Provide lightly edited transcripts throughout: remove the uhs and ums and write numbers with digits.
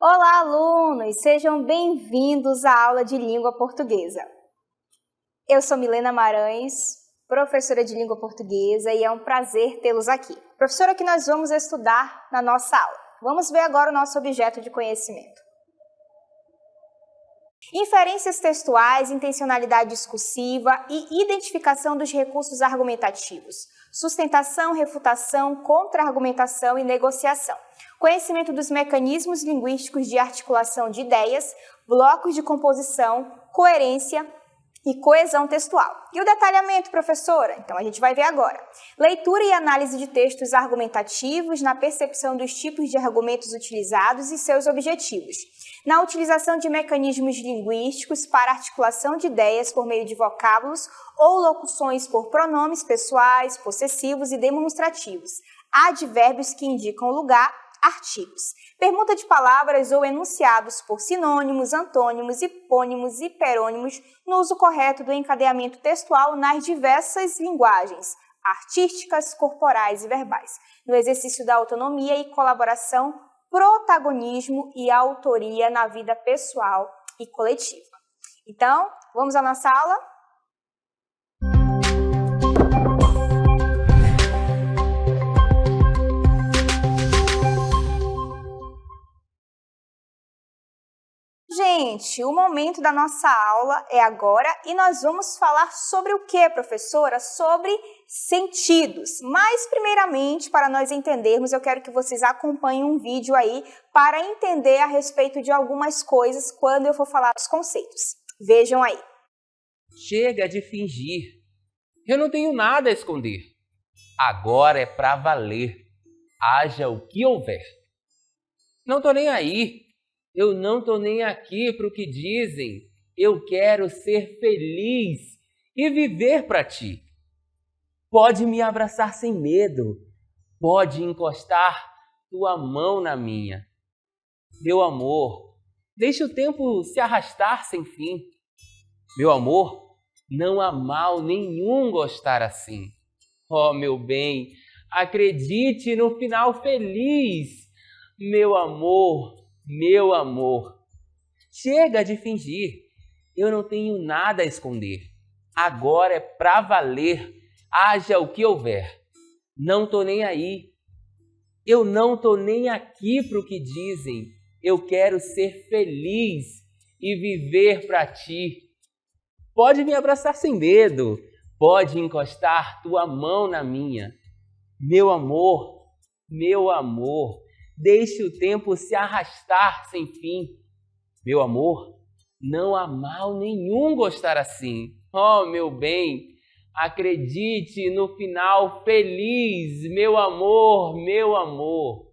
Olá, alunos! Sejam bem-vindos à aula de língua portuguesa. Eu sou Milena Maranhos, professora de língua portuguesa, e é um prazer tê-los aqui. Professora, que nós vamos estudar na nossa aula. Vamos ver agora o nosso objeto de conhecimento. Inferências textuais, intencionalidade discursiva e identificação dos recursos argumentativos. Sustentação, refutação, contra-argumentação e negociação. Conhecimento dos mecanismos linguísticos de articulação de ideias, blocos de composição, coerência e coesão textual. E o detalhamento, professora? Então a gente vai ver agora. Leitura e análise de textos argumentativos na percepção dos tipos de argumentos utilizados e seus objetivos. Na utilização de mecanismos linguísticos para articulação de ideias por meio de vocábulos ou locuções por pronomes pessoais, possessivos e demonstrativos. Advérbios que indicam lugar, artigos. Permuta de palavras ou enunciados por sinônimos, antônimos, hipônimos e hiperônimos no uso correto do encadeamento textual nas diversas linguagens artísticas, corporais e verbais. No exercício da autonomia e colaboração, protagonismo e autoria na vida pessoal e coletiva. Então, vamos à nossa aula? Gente, o momento da nossa aula é agora e nós vamos falar sobre o que, professora? Sobre sentidos. Mas, primeiramente, para nós entendermos, eu quero que vocês acompanhem um vídeo aí para entender a respeito de algumas coisas quando eu for falar os conceitos. Vejam aí. Chega de fingir. Eu não tenho nada a esconder. Agora é pra valer. Haja o que houver. Não tô nem aí. Eu não tô nem aqui pro que dizem. Eu quero ser feliz e viver pra ti. Pode me abraçar sem medo. Pode encostar tua mão na minha. Meu amor, deixa o tempo se arrastar sem fim. Meu amor, não há mal nenhum gostar assim. Oh, meu bem, acredite no final feliz. Meu amor, meu amor. Chega de fingir. Eu não tenho nada a esconder. Agora é pra valer. Haja o que houver. Não tô nem aí. Eu não tô nem aqui pro que dizem. Eu quero ser feliz e viver pra ti. Pode me abraçar sem medo. Pode encostar tua mão na minha. Meu amor, meu amor. Deixe o tempo se arrastar sem fim. Meu amor, não há mal nenhum gostar assim. Oh, meu bem, acredite no final feliz. Meu amor, meu amor.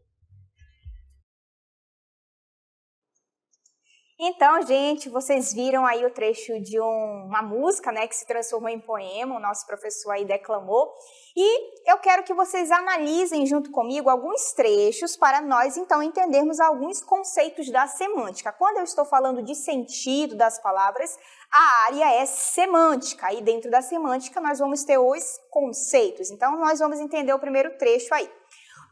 Então, gente, vocês viram aí o trecho de uma música, né, que se transformou em poema, o nosso professor aí declamou, e eu quero que vocês analisem junto comigo alguns trechos para nós, então, entendermos alguns conceitos da semântica. Quando eu estou falando de sentido das palavras, a área é semântica, e dentro da semântica nós vamos ter os conceitos. Então, nós vamos entender o primeiro trecho aí.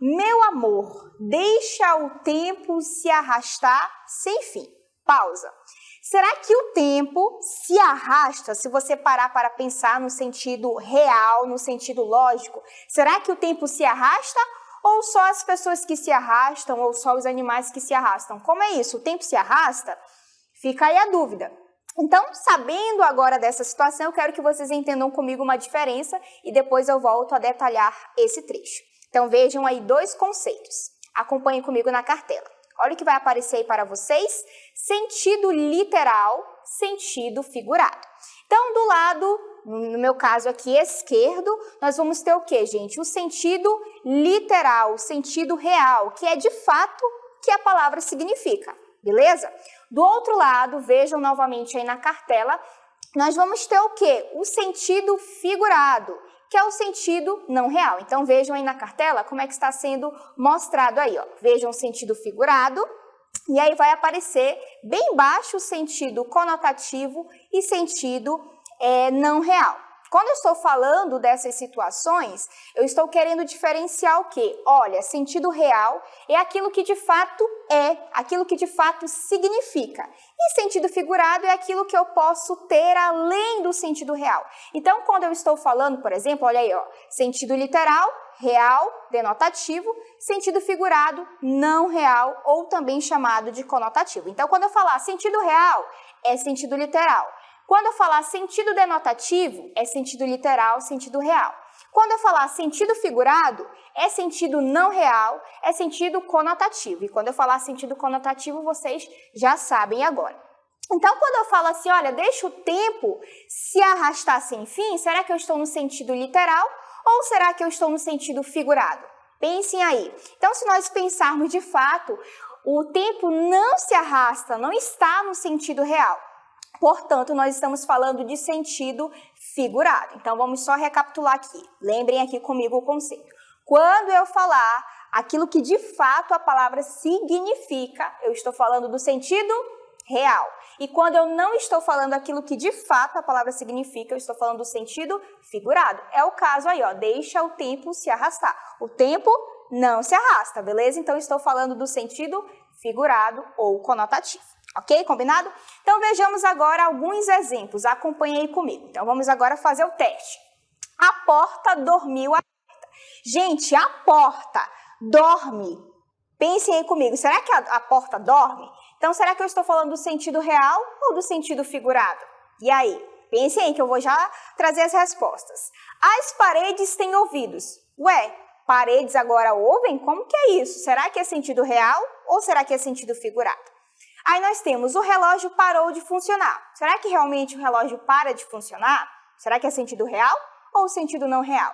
Meu amor, deixa o tempo se arrastar sem fim. Pausa. Será que o tempo se arrasta se você parar para pensar no sentido real, no sentido lógico? Será que o tempo se arrasta ou só as pessoas que se arrastam ou só os animais que se arrastam? Como é isso? O tempo se arrasta? Fica aí a dúvida. Então, sabendo agora dessa situação, eu quero que vocês entendam comigo uma diferença e depois eu volto a detalhar esse trecho. Então, vejam aí dois conceitos. Acompanhem comigo na cartela. Olha o que vai aparecer aí para vocês. Sentido literal, sentido figurado. Então, do lado, no meu caso aqui, esquerdo, nós vamos ter o quê, gente? O sentido literal, o sentido real, que é de fato o que a palavra significa, beleza? Do outro lado, vejam novamente aí na cartela, nós vamos ter o quê? O sentido figurado, que é o sentido não real. Então, vejam aí na cartela como é que está sendo mostrado aí, ó. Vejam o sentido figurado, e aí vai aparecer bem baixo o sentido conotativo e sentido não real. Quando eu estou falando dessas situações, eu estou querendo diferenciar o quê? Olha, sentido real é aquilo que de fato é aquilo que de fato significa. E sentido figurado é aquilo que eu posso ter além do sentido real. Então, quando eu estou falando, por exemplo, olha aí, ó, sentido literal, real, denotativo, sentido figurado, não real, ou também chamado de conotativo. Então, quando eu falar sentido real, é sentido literal. Quando eu falar sentido denotativo, é sentido literal, sentido real. Quando eu falar sentido figurado, é sentido não real, é sentido conotativo. E quando eu falar sentido conotativo, vocês já sabem agora. Então, quando eu falo assim, olha, deixa o tempo se arrastar sem fim, será que eu estou no sentido literal ou será que eu estou no sentido figurado? Pensem aí. Então, se nós pensarmos de fato, o tempo não se arrasta, não está no sentido real. Portanto, nós estamos falando de sentido figurado. Então, vamos só recapitular aqui. Lembrem aqui comigo o conceito. Quando eu falar aquilo que de fato a palavra significa, eu estou falando do sentido real. E quando eu não estou falando aquilo que de fato a palavra significa, eu estou falando do sentido figurado. É o caso aí, ó, deixa o tempo se arrastar. O tempo não se arrasta, beleza? Então, estou falando do sentido figurado ou conotativo. Ok? Combinado? Então, vejamos agora alguns exemplos. Acompanhe aí comigo. Então, vamos agora fazer o teste. A porta dormiu aberta. Gente, a porta dorme. Pensem aí comigo. Será que a porta dorme? Então, será que eu estou falando do sentido real ou do sentido figurado? E aí? Pensem aí que eu vou já trazer as respostas. As paredes têm ouvidos. Ué, paredes agora ouvem? Como que é isso? Será que é sentido real ou será que é sentido figurado? Aí nós temos o relógio parou de funcionar. Será que realmente o relógio para de funcionar? Será que é sentido real ou sentido não real?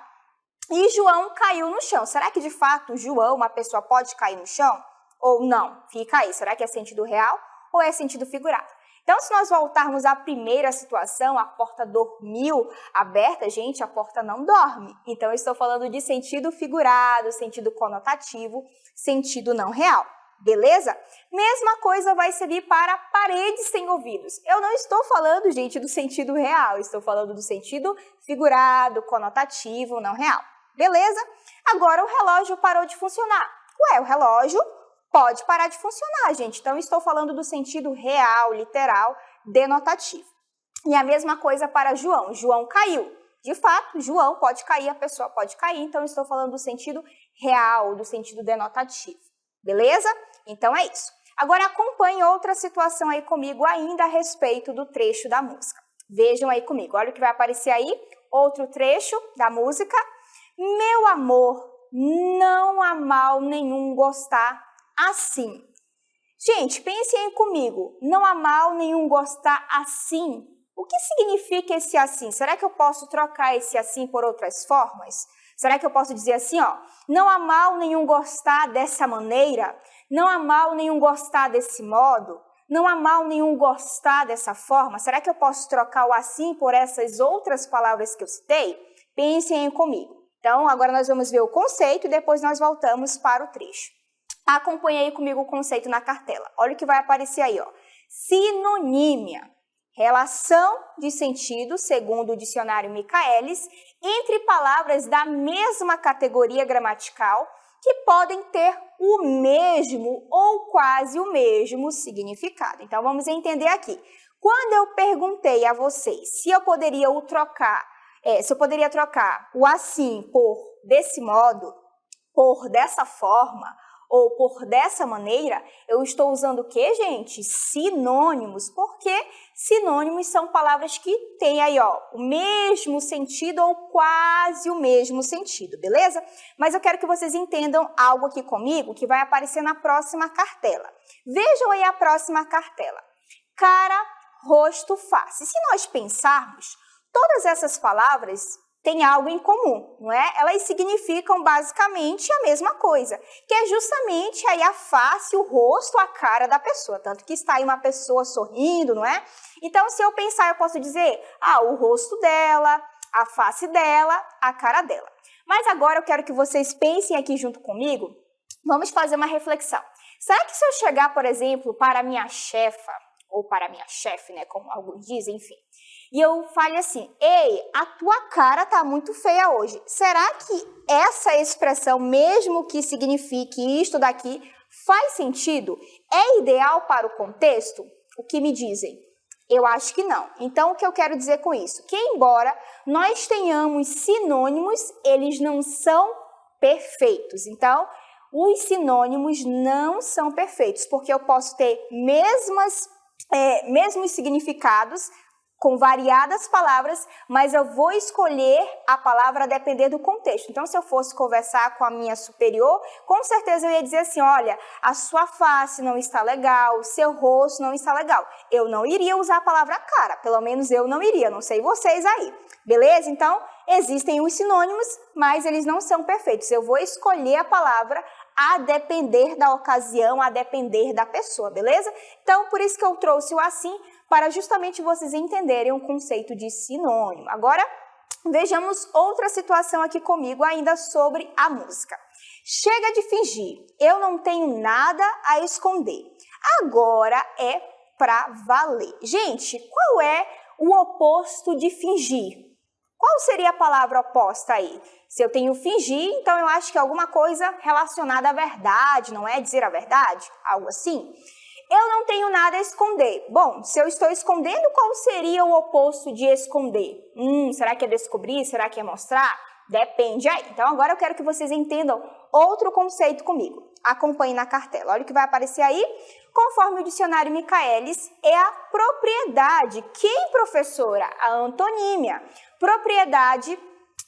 E João caiu no chão. Será que de fato João, uma pessoa, pode cair no chão? Ou não? Fica aí. Será que é sentido real ou é sentido figurado? Então, se nós voltarmos à primeira situação, a porta dormiu aberta, gente, a porta não dorme. Então, eu estou falando de sentido figurado, sentido conotativo, sentido não real. Beleza? Mesma coisa vai servir para paredes sem ouvidos. Eu não estou falando, gente, do sentido real, estou falando do sentido figurado, conotativo, não real. Beleza? Agora o relógio parou de funcionar. Ué, o relógio pode parar de funcionar, gente. Então, estou falando do sentido real, literal, denotativo. E a mesma coisa para João. João caiu. De fato, João pode cair, a pessoa pode cair. Então, estou falando do sentido real, do sentido denotativo. Beleza? Então é isso. Agora acompanhe outra situação aí comigo ainda a respeito do trecho da música. Vejam aí comigo, olha o que vai aparecer aí, outro trecho da música. Meu amor, não há mal nenhum gostar assim. Gente, pensem aí comigo, não há mal nenhum gostar assim. O que significa esse assim? Será que eu posso trocar esse assim por outras formas? Será que eu posso dizer assim, ó, não há mal nenhum gostar dessa maneira, não há mal nenhum gostar desse modo, não há mal nenhum gostar dessa forma? Será que eu posso trocar o assim por essas outras palavras que eu citei? Pensem aí comigo. Então, agora nós vamos ver o conceito e depois nós voltamos para o trecho. Acompanhe aí comigo o conceito na cartela. Olha o que vai aparecer aí, ó. Sinonímia. Relação de sentido, segundo o dicionário Michaelis, entre palavras da mesma categoria gramatical que podem ter o mesmo ou quase o mesmo significado. Então, vamos entender aqui. Quando eu perguntei a vocês se eu poderia trocar o assim por desse modo, por dessa forma, ou por dessa maneira, eu estou usando o quê, gente? Sinônimos, porque sinônimos são palavras que têm aí, ó, o mesmo sentido ou quase o mesmo sentido, beleza? Mas eu quero que vocês entendam algo aqui comigo que vai aparecer na próxima cartela. Vejam aí a próxima cartela. Cara, rosto, face. Se nós pensarmos, todas essas palavras têm algo em comum, não é? Elas significam basicamente a mesma coisa, que é justamente aí a face, o rosto, a cara da pessoa, tanto que está aí uma pessoa sorrindo, não é? Então, se eu pensar, eu posso dizer, o rosto dela, a face dela, a cara dela. Mas agora eu quero que vocês pensem aqui junto comigo, vamos fazer uma reflexão. Será que se eu chegar, por exemplo, para a minha chefa, ou para a minha chefe, né, como alguns dizem, enfim, e eu falo assim, ei, a tua cara tá muito feia hoje. Será que essa expressão, mesmo que signifique isto daqui, Faz sentido? É ideal para o contexto? O que me dizem? Eu acho que não. Então, o que eu quero dizer com isso? Que embora nós tenhamos sinônimos, eles não são perfeitos. Então, os sinônimos não são perfeitos, porque eu posso ter mesmos significados, com variadas palavras, mas eu vou escolher a palavra a depender do contexto. Então, se eu fosse conversar com a minha superior, com certeza eu ia dizer assim, olha, a sua face não está legal, o seu rosto não está legal. Eu não iria usar a palavra cara, pelo menos eu não iria, não sei vocês aí, beleza? Então, existem os sinônimos, mas eles não são perfeitos. Eu vou escolher a palavra a depender da ocasião, a depender da pessoa, beleza? Então, por isso que eu trouxe o assim, para justamente vocês entenderem o conceito de sinônimo. Agora, vejamos outra situação aqui comigo ainda sobre a música. Chega de fingir, eu não tenho nada a esconder. Agora é pra valer. Gente, qual é o oposto de fingir? Qual seria a palavra oposta aí? Se eu tenho fingir, então eu acho que é alguma coisa relacionada à verdade, não é dizer a verdade? Algo assim? Eu não tenho nada a esconder. Bom, se eu estou escondendo, qual seria o oposto de esconder? Será que é descobrir? Será que é mostrar? Depende aí. Então, agora eu quero que vocês entendam outro conceito comigo. Acompanhe na cartela. Olha o que vai aparecer aí. Conforme o dicionário Michaelis, é a propriedade. Quem, professora? A antonímia. Propriedade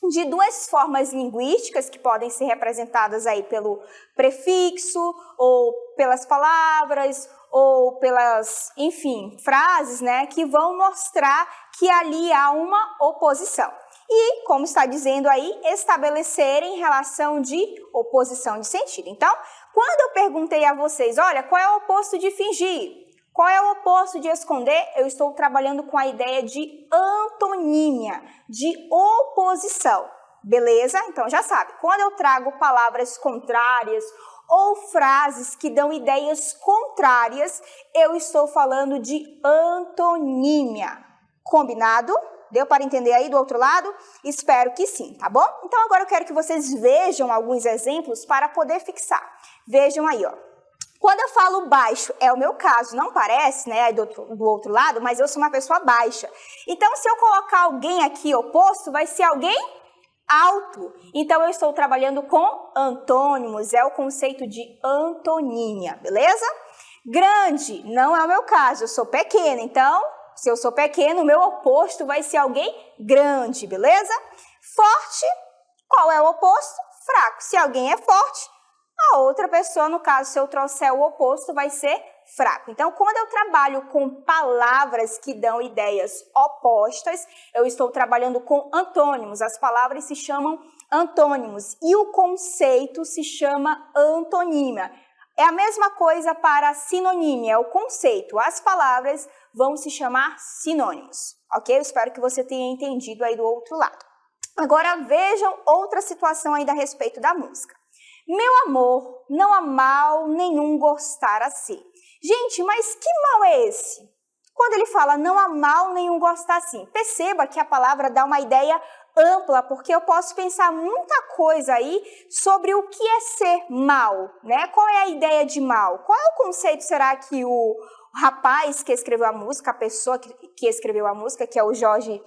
de duas formas linguísticas que podem ser representadas aí pelo prefixo ou pelas palavras ou pelas, enfim, frases, né, que vão mostrar que ali há uma oposição. E, como está dizendo aí, estabelecerem relação de oposição de sentido. Então, quando eu perguntei a vocês, olha, qual é o oposto de fingir? Qual é o oposto de esconder? Eu estou trabalhando com a ideia de antonímia, de oposição. Beleza? Então, já sabe, quando eu trago palavras contrárias ou frases que dão ideias contrárias, eu estou falando de antonímia. Combinado? Deu para entender aí do outro lado? Espero que sim, tá bom? Então, agora eu quero que vocês vejam alguns exemplos para poder fixar. Vejam aí, ó. Quando eu falo baixo, é o meu caso, não parece, né, do outro lado, mas eu sou uma pessoa baixa. Então, se eu colocar alguém aqui oposto, vai ser alguém alto. Então, eu estou trabalhando com antônimos, é o conceito de antonímia, beleza? Grande, não é o meu caso, eu sou pequena, então, se eu sou pequeno, o meu oposto vai ser alguém grande, beleza? Forte, qual é o oposto? Fraco. Se alguém é forte, a outra pessoa, no caso, se eu trouxer o oposto, vai ser fraco. Então, quando eu trabalho com palavras que dão ideias opostas, eu estou trabalhando com antônimos. As palavras se chamam antônimos e o conceito se chama antonímia. É a mesma coisa para sinonímia, é o conceito. As palavras vão se chamar sinônimos, ok? Eu espero que você tenha entendido aí do outro lado. Agora, vejam outra situação ainda a respeito da música. Meu amor, não há mal nenhum gostar assim. Gente, mas que mal é esse? Quando ele fala não há mal nenhum gostar assim, perceba que a palavra dá uma ideia ampla, porque eu posso pensar muita coisa aí sobre o que é ser mal, né? Qual é a ideia de mal? Qual é o conceito, será que o rapaz que escreveu a música, a pessoa que escreveu a música, que é o Jorge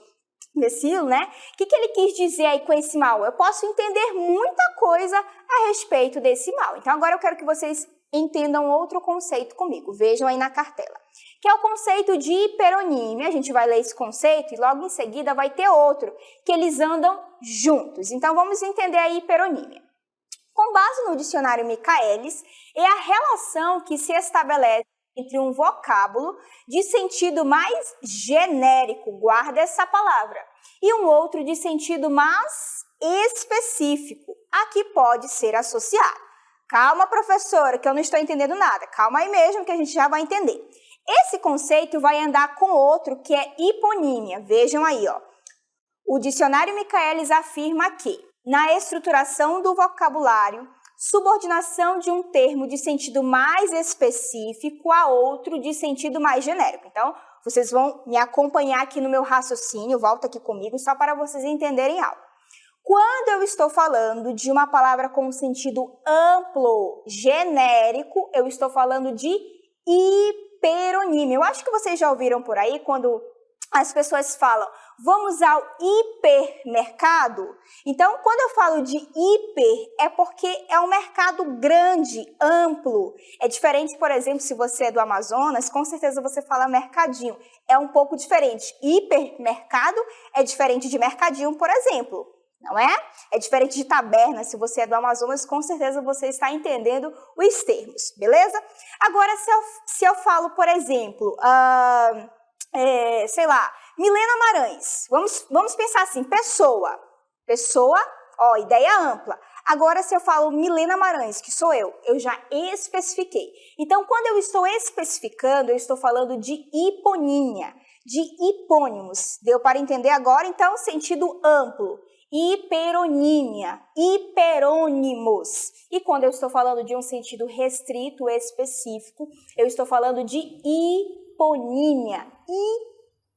Vecilo, né? O que ele quis dizer aí com esse mal? Eu posso entender muita coisa a respeito desse mal. Então, agora eu quero que vocês entendam outro conceito comigo. Vejam aí na cartela. Que é o conceito de hiperonímia. A gente vai ler esse conceito e logo em seguida vai ter outro, que eles andam juntos. Então, vamos entender a hiperonímia. Com base no dicionário Michaelis, é a relação que se estabelece entre um vocábulo de sentido mais genérico, guarda essa palavra, e um outro de sentido mais específico, a que pode ser associado. Calma, professora, que eu não estou entendendo nada. Calma aí mesmo que a gente já vai entender. Esse conceito vai andar com outro que é hiponímia. Vejam aí, ó. O dicionário Michaelis afirma que, na estruturação do vocabulário, subordinação de um termo de sentido mais específico a outro de sentido mais genérico. Então, vocês vão me acompanhar aqui no meu raciocínio, volta aqui comigo, só para vocês entenderem algo. Quando eu estou falando de uma palavra com sentido amplo, genérico, eu estou falando de hiperonímia. Eu acho que vocês já ouviram por aí quando as pessoas falam, vamos ao hipermercado? Então, quando eu falo de hiper, é porque é um mercado grande, amplo. É diferente, por exemplo, se você é do Amazonas, com certeza você fala mercadinho. É um pouco diferente. Hipermercado é diferente de mercadinho, por exemplo. Não é? É diferente de taberna, se você é do Amazonas, com certeza você está entendendo os termos, beleza? Agora, se eu falo, por exemplo, sei lá, Milena Marães, vamos pensar assim, pessoa, ó, ideia ampla. Agora, se eu falo Milena Marães, que sou eu já especifiquei. Então, quando eu estou especificando, eu estou falando de hiponímia, de hipônimos. Deu para entender agora? Então, sentido amplo. Hiperonímia, hiperônimos. E quando eu estou falando de um sentido restrito, específico, eu estou falando de hiponímia,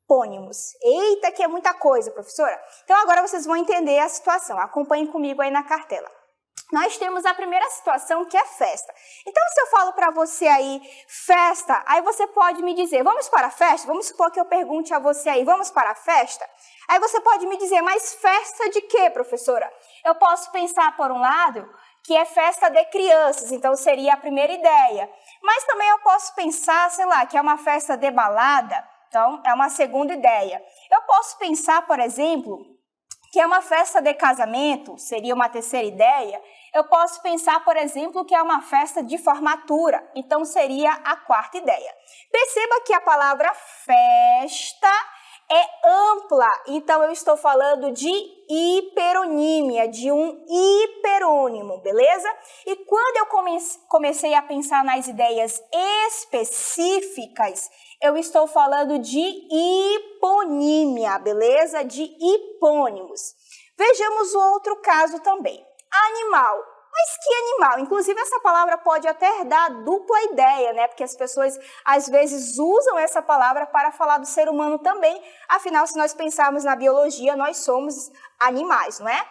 hipônimos. Eita, que é muita coisa, professora. Então, agora vocês vão entender a situação. Acompanhem comigo aí na cartela. Nós temos a primeira situação, que é festa. Então, se eu falo para você aí, festa, aí você pode me dizer, vamos para a festa? Vamos supor que eu pergunte a você aí, vamos para a festa? Aí você pode me dizer, mas festa de quê, professora? Eu posso pensar, por um lado, que é festa de crianças, então seria a primeira ideia. Mas também eu posso pensar, sei lá, que é uma festa de balada, então é uma segunda ideia. Eu posso pensar, por exemplo, que é uma festa de casamento, seria uma terceira ideia. Eu posso pensar, por exemplo, que é uma festa de formatura, então seria a quarta ideia. Perceba que a palavra festa é ampla, então eu estou falando de hiperonímia, de um hiperônimo, beleza? E quando eu comecei a pensar nas ideias específicas, eu estou falando de hiponímia, beleza? De hipônimos. Vejamos o outro caso também. Animal. Mas que animal? Inclusive, essa palavra pode até dar dupla ideia, né? Porque as pessoas, às vezes, usam essa palavra para falar do ser humano também. Afinal, se nós pensarmos na biologia, nós somos animais, não é?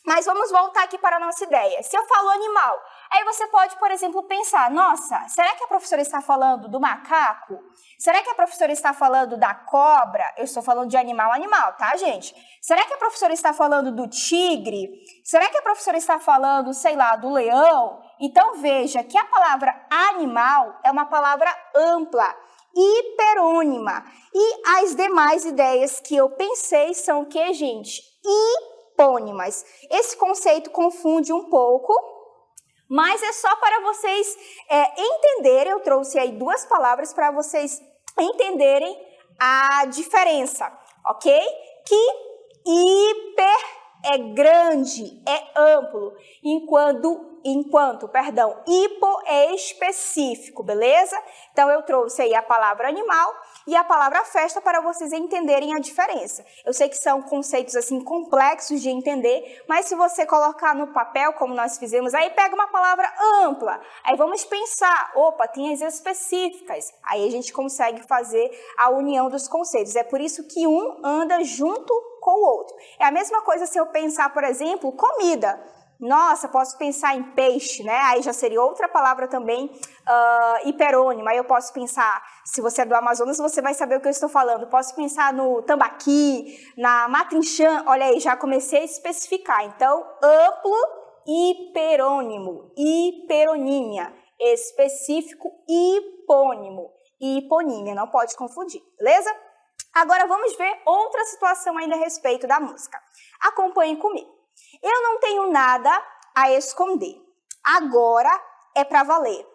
Mas vamos voltar aqui para a nossa ideia. Se eu falo animal, aí você pode, por exemplo, pensar, nossa, será que a professora está falando do macaco? Será que a professora está falando da cobra? Eu estou falando de animal, tá, gente? Será que a professora está falando do tigre? Será que a professora está falando, sei lá, do leão? Então, veja que a palavra animal é uma palavra ampla, hiperônima. E as demais ideias que eu pensei são o que, gente? Hipônimas. Esse conceito confunde um pouco, mas é só para vocês entenderem. Eu trouxe aí duas palavras para vocês entenderem a diferença, ok? Que hiper é grande, é amplo, enquanto hipo é específico, beleza? Então, eu trouxe aí a palavra animal e a palavra festa para vocês entenderem a diferença. Eu sei que são conceitos, assim, complexos de entender, mas se você colocar no papel, como nós fizemos, aí pega uma palavra ampla, aí vamos pensar, opa, tem as específicas, aí a gente consegue fazer a união dos conceitos. É por isso que um anda junto com o outro. É a mesma coisa se eu pensar, por exemplo, comida. Nossa, posso pensar em peixe, né? Aí já seria outra palavra também, hiperônima. Aí eu posso pensar, se você é do Amazonas, você vai saber o que eu estou falando. Posso pensar no tambaqui, na matrinchã. Olha aí, já comecei a especificar. Então, amplo, hiperônimo, hiperonímia, específico, hipônimo, hiponímia. Não pode confundir, beleza? Agora vamos ver outra situação ainda a respeito da música. Acompanhe comigo. Eu não tenho nada a esconder. Agora é para valer.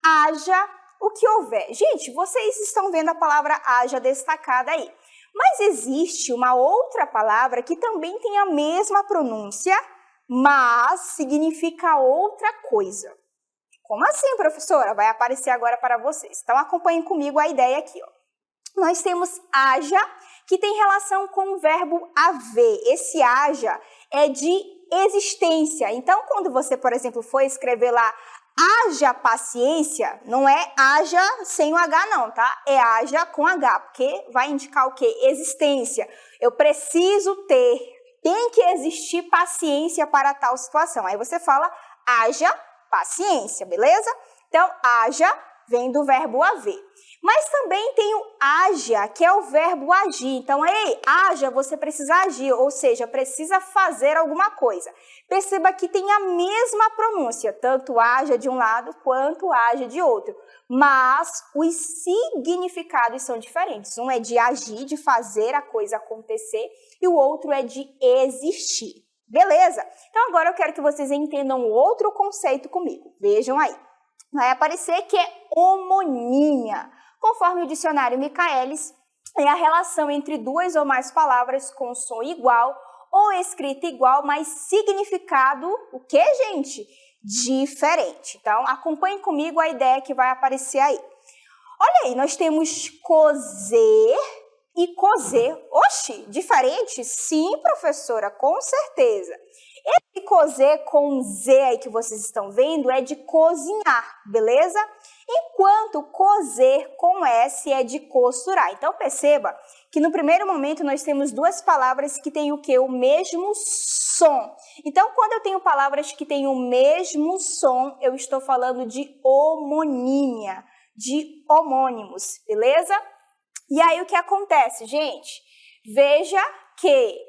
Haja o que houver. Gente, vocês estão vendo a palavra haja destacada aí. Mas existe uma outra palavra que também tem a mesma pronúncia, mas significa outra coisa. Como assim, professora? Vai aparecer agora para vocês. Então, acompanhem comigo a ideia aqui, ó. Nós temos haja, que tem relação com o verbo haver. Esse haja é de existência. Então, quando você, por exemplo, for escrever lá haja paciência, não é haja sem o H não, tá? É haja com H, porque vai indicar o quê? Existência. Eu preciso ter, Tem que existir paciência para tal situação. Aí você fala, haja paciência, beleza? Então, haja vem do verbo haver. Mas também tem o haja, que é o verbo agir. Então, ei, haja, você precisa agir, ou seja, precisa fazer alguma coisa. Perceba que tem a mesma pronúncia, tanto haja de um lado quanto haja de outro. Mas os significados são diferentes. Um é de agir, de fazer a coisa acontecer, e o outro é de existir. Beleza? Então, agora eu quero que vocês entendam outro conceito comigo. Vejam aí. Vai aparecer que é homonímia. Conforme o dicionário Michaelis, é a relação entre duas ou mais palavras com som igual ou escrita igual, mas significado, o que, gente? Diferente. Então, acompanhem comigo a ideia que vai aparecer aí. Olha aí, nós temos cozer e cozer. Oxi, diferente? Sim, professora, com certeza. Esse cozer com Z aí que vocês estão vendo é de cozinhar, beleza? Enquanto cozer com S é de costurar. Então, perceba que no primeiro momento nós temos duas palavras que têm o quê? O mesmo som. Então, quando eu tenho palavras que têm o mesmo som, eu estou falando de homonímia, de homônimos, beleza? E aí, o que acontece, gente? Veja que,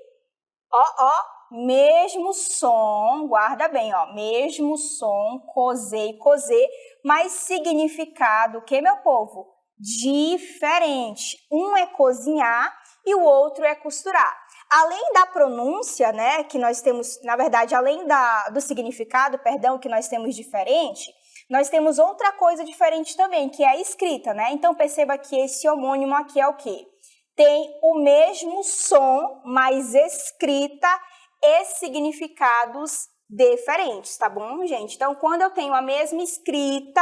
mesmo som, guarda bem, mesmo som, cozer e cozer, mas significado, o que, meu povo? Diferente. Um é cozinhar e o outro é costurar. Além da pronúncia, né, que nós temos, na verdade, além do significado, perdão, que nós temos diferente, nós temos outra coisa diferente também, que é a escrita, né? Então, perceba que esse homônimo aqui é o quê? Tem o mesmo som, mas escrita e significados diferentes, tá bom, gente? Então, quando eu tenho a mesma escrita,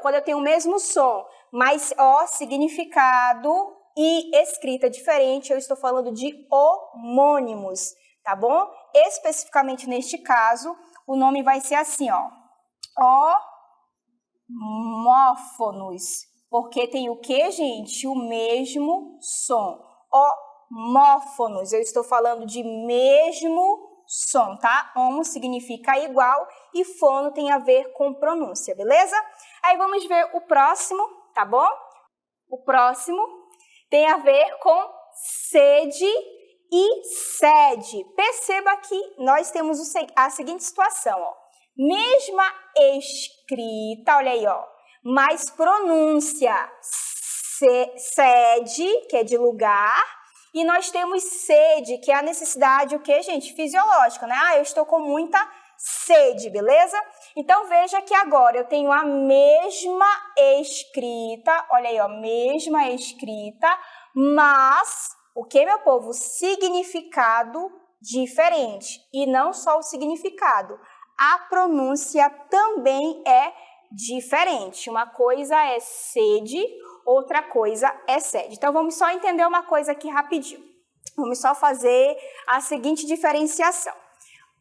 quando eu tenho o mesmo som, mas significado e escrita diferente, eu estou falando de homônimos, tá bom? Especificamente neste caso, o nome vai ser assim, homófonos, porque tem o que, gente? O mesmo som. Homófonos, eu estou falando de mesmo som, tá? Homo significa igual e fono tem a ver com pronúncia, beleza? Aí vamos ver o próximo, tá bom? O próximo tem a ver com sede e sede. Perceba que nós temos a seguinte situação, mesma escrita, olha aí, mais pronúncia, sede, que é de lugar, e nós temos sede, que é a necessidade, o que, gente? Fisiológica, né? Eu estou com muita sede, beleza? Então, veja que agora eu tenho a mesma escrita, olha aí, mesma escrita, mas, o que, meu povo? Significado diferente. E não só o significado, a pronúncia também é diferente. Uma coisa é sede, outra coisa é sede. Então, vamos só entender uma coisa aqui rapidinho. Vamos só fazer a seguinte diferenciação.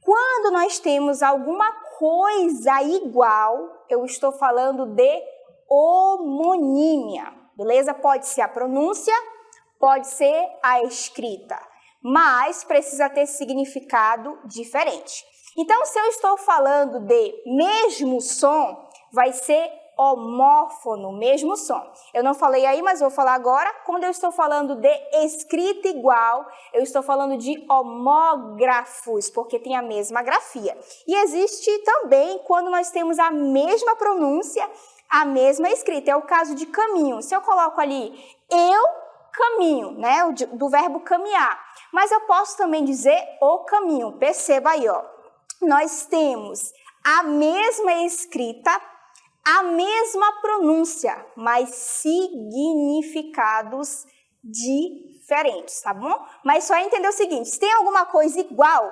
Quando nós temos alguma coisa igual, eu estou falando de homonímia, beleza? Pode ser a pronúncia, pode ser a escrita, mas precisa ter significado diferente. Então, se eu estou falando de mesmo som, vai ser homófono, mesmo som. Eu não falei aí, mas vou falar agora. Quando eu estou falando de escrita igual, eu estou falando de homógrafos, porque tem a mesma grafia. E existe também quando nós temos a mesma pronúncia, a mesma escrita. É o caso de caminho. Se eu coloco ali, eu caminho, né? Do verbo caminhar. Mas eu posso também dizer o caminho. Perceba aí, nós temos a mesma escrita, a mesma pronúncia, mas significados diferentes, tá bom? Mas só entender o seguinte, se tem alguma coisa igual,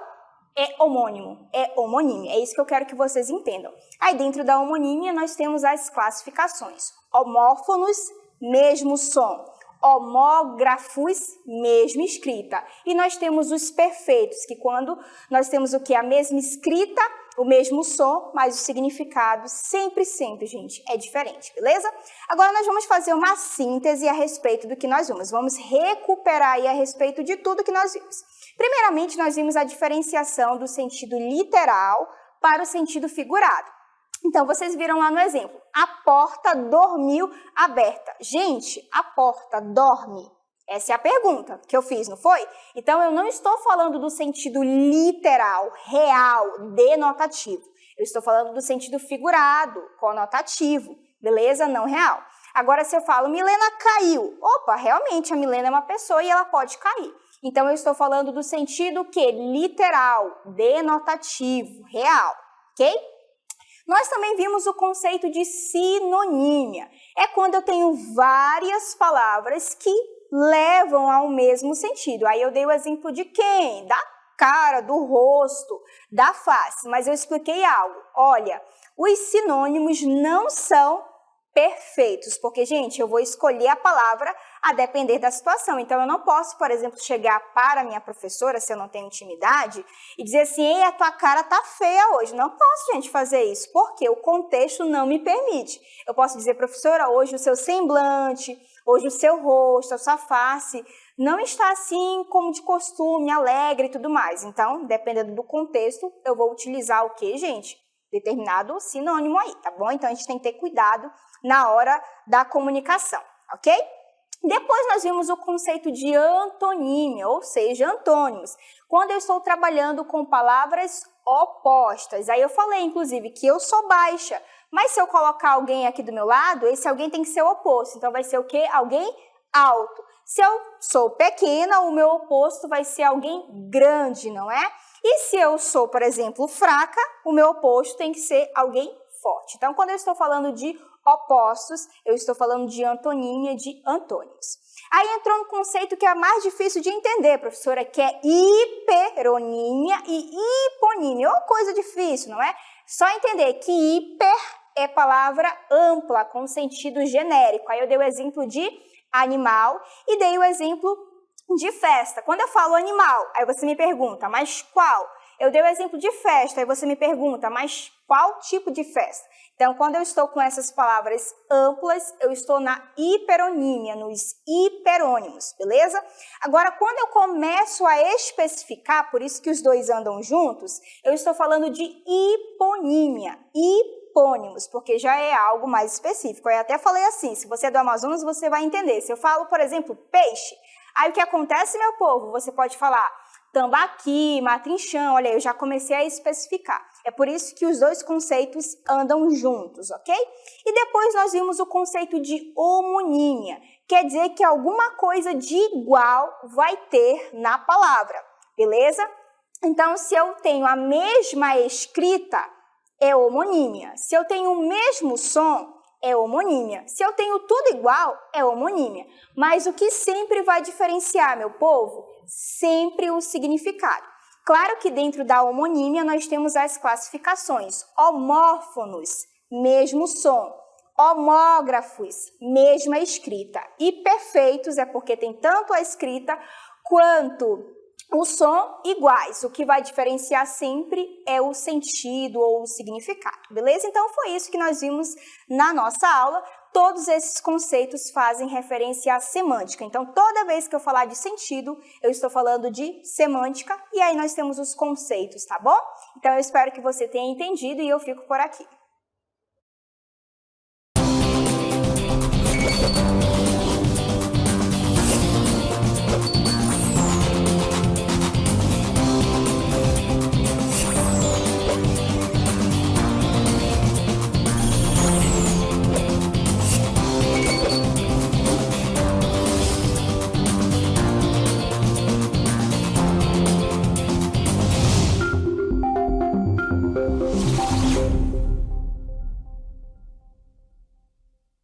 é homônimo, é homonímia. É isso que eu quero que vocês entendam. Aí dentro da homonímia nós temos as classificações. Homófonos, mesmo som. Homógrafos, mesma escrita. E nós temos os perfeitos, que quando nós temos o que? A mesma escrita, o mesmo som, mas o significado sempre, gente, é diferente, beleza? Agora nós vamos fazer uma síntese a respeito do que nós vimos. Vamos recuperar aí a respeito de tudo que nós vimos. Primeiramente, nós vimos a diferenciação do sentido literal para o sentido figurado. Então, vocês viram lá no exemplo, a porta dormiu aberta. Gente, a porta dorme? Essa é a pergunta que eu fiz, não foi? Então, eu não estou falando do sentido literal, real, denotativo. Eu estou falando do sentido figurado, conotativo, beleza? Não real. Agora, se eu falo, Milena caiu. Opa, realmente, a Milena é uma pessoa e ela pode cair. Então, eu estou falando do sentido que? Literal, denotativo, real, ok? Nós também vimos o conceito de sinonímia. É quando eu tenho várias palavras que levam ao mesmo sentido. Aí eu dei o exemplo de quem? Da cara, do rosto, da face. Mas eu expliquei algo. Olha, os sinônimos não são perfeitos, porque, gente, eu vou escolher a palavra a depender da situação. Então, eu não posso, por exemplo, chegar para a minha professora, se eu não tenho intimidade, e dizer assim, ei, a tua cara tá feia hoje. Não posso, gente, fazer isso, porque o contexto não me permite. Eu posso dizer, professora, hoje o seu semblante, hoje o seu rosto, a sua face, não está assim como de costume, alegre e tudo mais. Então, dependendo do contexto, eu vou utilizar o quê, gente? Determinado sinônimo aí, tá bom? Então, a gente tem que ter cuidado na hora da comunicação, ok? Depois nós vimos o conceito de antonímia, ou seja, antônimos. Quando eu estou trabalhando com palavras opostas. Aí eu falei, inclusive, que eu sou baixa, mas se eu colocar alguém aqui do meu lado, esse alguém tem que ser o oposto. Então, vai ser o quê? Alguém alto. Se eu sou pequena, o meu oposto vai ser alguém grande, não é? E se eu sou, por exemplo, fraca, o meu oposto tem que ser alguém forte. Então, quando eu estou falando de opostos, eu estou falando de antonímia, de antônimos. Aí entrou um conceito que é mais difícil de entender, professora, que é hiperonímia e hiponímia. Ou coisa difícil, não é? Só entender que hiper é palavra ampla, com sentido genérico. Aí eu dei o exemplo de animal e dei o exemplo de festa. Quando eu falo animal, aí você me pergunta, mas qual? Eu dei o exemplo de festa, aí você me pergunta, mas qual tipo de festa? Então, quando eu estou com essas palavras amplas, eu estou na hiperonímia, nos hiperônimos, beleza? Agora, quando eu começo a especificar, por isso que os dois andam juntos, eu estou falando de hiponímia, hipônimos, porque já é algo mais específico. Eu até falei assim, se você é do Amazonas, você vai entender. Se eu falo, por exemplo, peixe, aí o que acontece, meu povo? Você pode falar tambaqui, matrinchão, olha, eu já comecei a especificar. É por isso que os dois conceitos andam juntos, ok? E depois nós vimos o conceito de homonímia, quer dizer que alguma coisa de igual vai ter na palavra, beleza? Então, se eu tenho a mesma escrita, é homonímia. Se eu tenho o mesmo som, é homonímia. Se eu tenho tudo igual, é homonímia. Mas o que sempre vai diferenciar, meu povo? Sempre o significado. Claro que dentro da homonímia nós temos as classificações. Homófonos, mesmo som. Homógrafos, mesma escrita. E perfeitos é porque tem tanto a escrita quanto o som iguais. O que vai diferenciar sempre é o sentido ou o significado, beleza? Então, foi isso que nós vimos na nossa aula. Todos esses conceitos fazem referência à semântica. Então, toda vez que eu falar de sentido, eu estou falando de semântica e aí nós temos os conceitos, tá bom? Então, eu espero que você tenha entendido e eu fico por aqui.